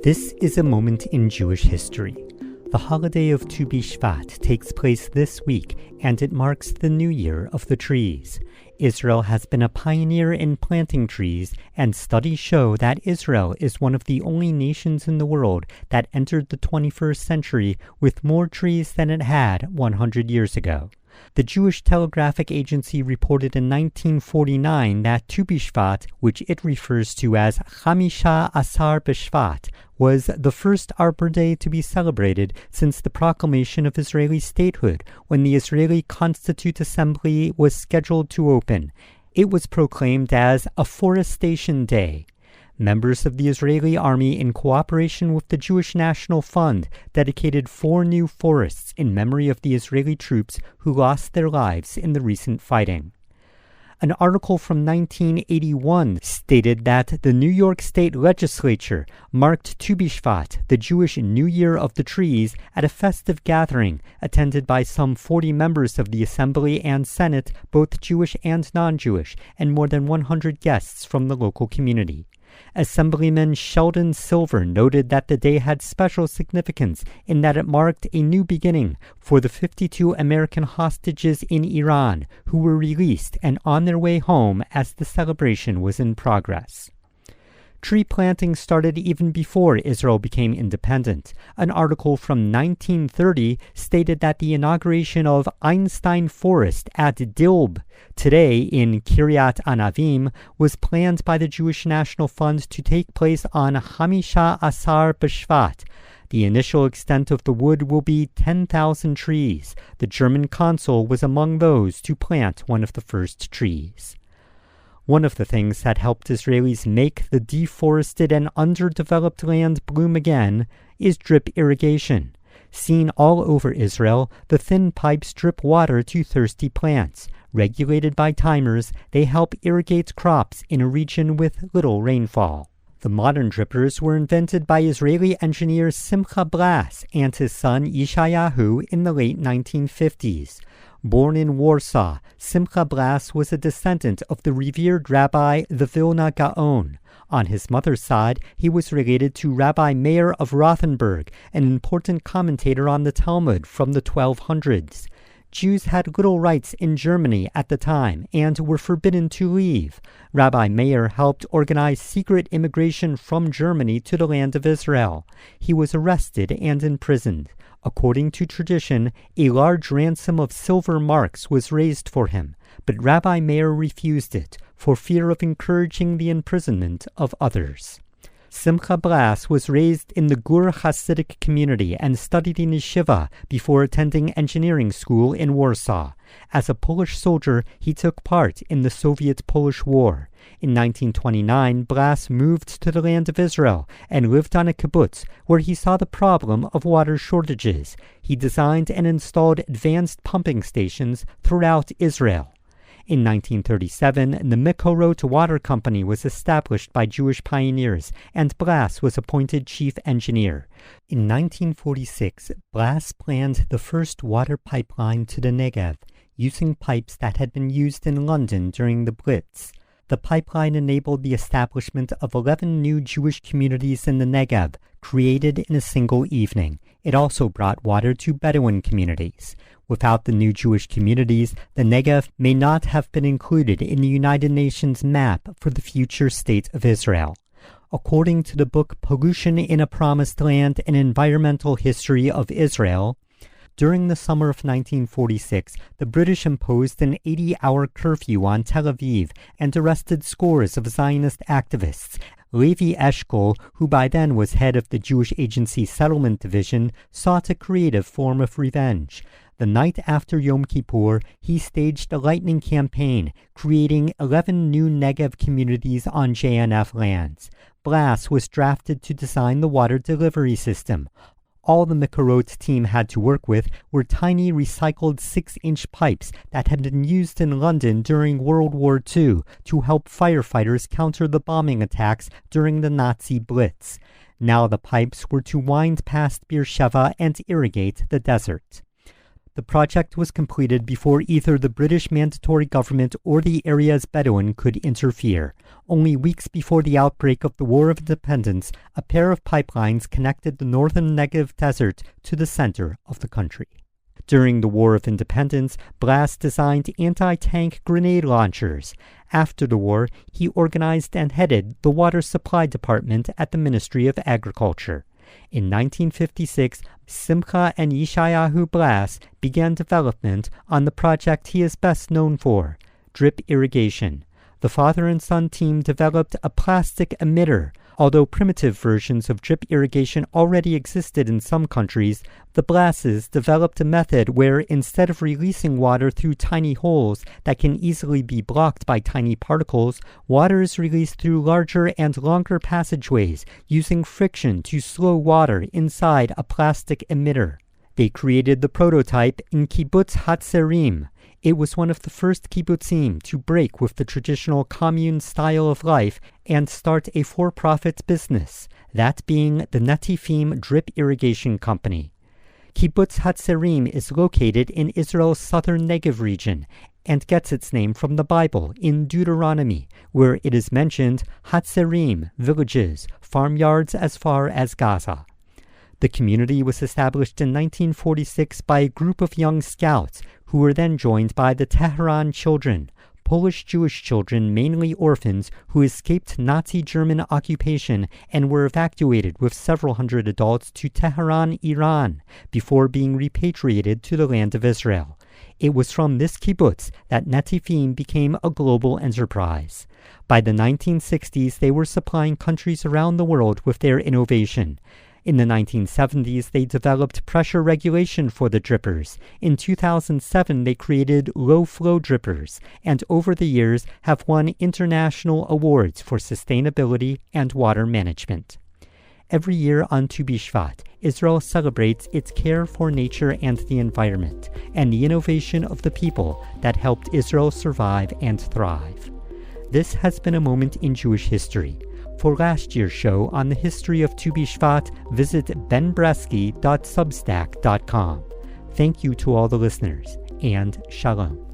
This is a moment in Jewish history. The holiday of Tu Bishvat takes place this week, and it marks the new year of the trees. Israel has been a pioneer in planting trees, and studies show that Israel is one of the only nations in the world that entered the 21st century with more trees than it had 100 years ago. The Jewish Telegraphic Agency reported in 1949 that Tu Bishvat, which it refers to as Chamisha Asar Bishvat, was the first Arbor Day to be celebrated since the proclamation of Israeli statehood, when the Israeli Constituent Assembly was scheduled to open. It was proclaimed as a Forestation Day. Members of the Israeli army, in cooperation with the Jewish National Fund, dedicated 4 new forests in memory of the Israeli troops who lost their lives in the recent fighting. An article from 1981 stated that the New York State Legislature marked Tu Bishvat, the Jewish New Year of the Trees, at a festive gathering attended by some 40 members of the Assembly and Senate, both Jewish and non-Jewish, and more than 100 guests from the local community. Assemblyman Sheldon Silver noted that the day had special significance in that it marked a new beginning for the 52 American hostages in Iran who were released and on their way home as the celebration was in progress. Tree planting started even before Israel became independent. An article from 1930 stated that the inauguration of Einstein Forest at Dilb, today in Kiryat Anavim, was planned by the Jewish National Fund to take place on Chamisha Asar Bishvat. The initial extent of the wood will be 10,000 trees. The German consul was among those to plant one of the first trees. One of the things that helped Israelis make the deforested and underdeveloped land bloom again is drip irrigation. Seen all over Israel, the thin pipes drip water to thirsty plants. Regulated by timers, they help irrigate crops in a region with little rainfall. The modern drippers were invented by Israeli engineer Simcha Blass and his son Yeshayahu in the late 1950s. Born in Warsaw, Simcha Blass was a descendant of the revered Rabbi the Vilna Gaon. On his mother's side, he was related to Rabbi Meir of Rothenburg, an important commentator on the Talmud from the 1200s. Jews had little rights in Germany at the time and were forbidden to leave. Rabbi Meir helped organize secret immigration from Germany to the land of Israel. He was arrested and imprisoned. According to tradition, a large ransom of silver marks was raised for him, but Rabbi Meir refused it for fear of encouraging the imprisonment of others. Simcha Blass was raised in the Gur Hasidic community and studied in yeshiva before attending engineering school in Warsaw. As a Polish soldier, he took part in the Soviet-Polish War. In 1929, Blass moved to the land of Israel and lived on a kibbutz where he saw the problem of water shortages. He designed and installed advanced pumping stations throughout Israel. In 1937, the Mekorot Water Company was established by Jewish pioneers, and Blass was appointed chief engineer. In 1946, Blass planned the first water pipeline to the Negev, using pipes that had been used in London during the Blitz. The pipeline enabled the establishment of 11 new Jewish communities in the Negev, created in a single evening. It also brought water to Bedouin communities. Without the new Jewish communities, the Negev may not have been included in the United Nations map for the future state of Israel. According to the book Pollution in a Promised Land, An Environmental History of Israel, during the summer of 1946, the British imposed an 80-hour curfew on Tel Aviv and arrested scores of Zionist activists. Levi Eshkol, who by then was head of the Jewish Agency Settlement Division, sought a creative form of revenge. The night after Yom Kippur, he staged a lightning campaign, creating 11 new Negev communities on JNF lands. Blass was drafted to design the water delivery system. All the Mekorot team had to work with were tiny recycled 6-inch pipes that had been used in London during World War II to help firefighters counter the bombing attacks during the Nazi Blitz. Now the pipes were to wind past Beersheba and irrigate the desert. The project was completed before either the British Mandatory Government or the area's Bedouin could interfere. Only weeks before the outbreak of the War of Independence, a pair of pipelines connected the northern Negev desert to the center of the country. During the War of Independence, Blass designed anti-tank grenade launchers. After the war, he organized and headed the Water Supply Department at the Ministry of Agriculture. In 1956, Simcha and Yeshayahu Blass began development on the project he is best known for, drip irrigation. The father and son team developed a plastic emitter. Although primitive versions of drip irrigation already existed in some countries, the Blasses developed a method where instead of releasing water through tiny holes that can easily be blocked by tiny particles, water is released through larger and longer passageways using friction to slow water inside a plastic emitter. They created the prototype in Kibbutz Hatzerim. It was one of the first kibbutzim to break with the traditional commune style of life and start a for-profit business, that being the Netafim drip irrigation company. Kibbutz Hatzerim is located in Israel's southern Negev region and gets its name from the Bible in Deuteronomy, where it is mentioned Hatzerim, villages, farmyards as far as Gaza. The community was established in 1946 by a group of young scouts who were then joined by the Tehran Children, Polish Jewish children, mainly orphans, who escaped Nazi German occupation and were evacuated with several hundred adults to Tehran, Iran, before being repatriated to the land of Israel. It was from this kibbutz that Netafim became a global enterprise. By the 1960s, they were supplying countries around the world with their innovation. In the 1970s, they developed pressure regulation for the drippers. In 2007, they created low-flow drippers, and over the years have won international awards for sustainability and water management. Every year on Tu Bishvat, Israel celebrates its care for nature and the environment, and the innovation of the people that helped Israel survive and thrive. This has been a moment in Jewish history. For last year's show on the history of Tu Bishvat, visit benbresky.substack.com. Thank you to all the listeners, and Shalom.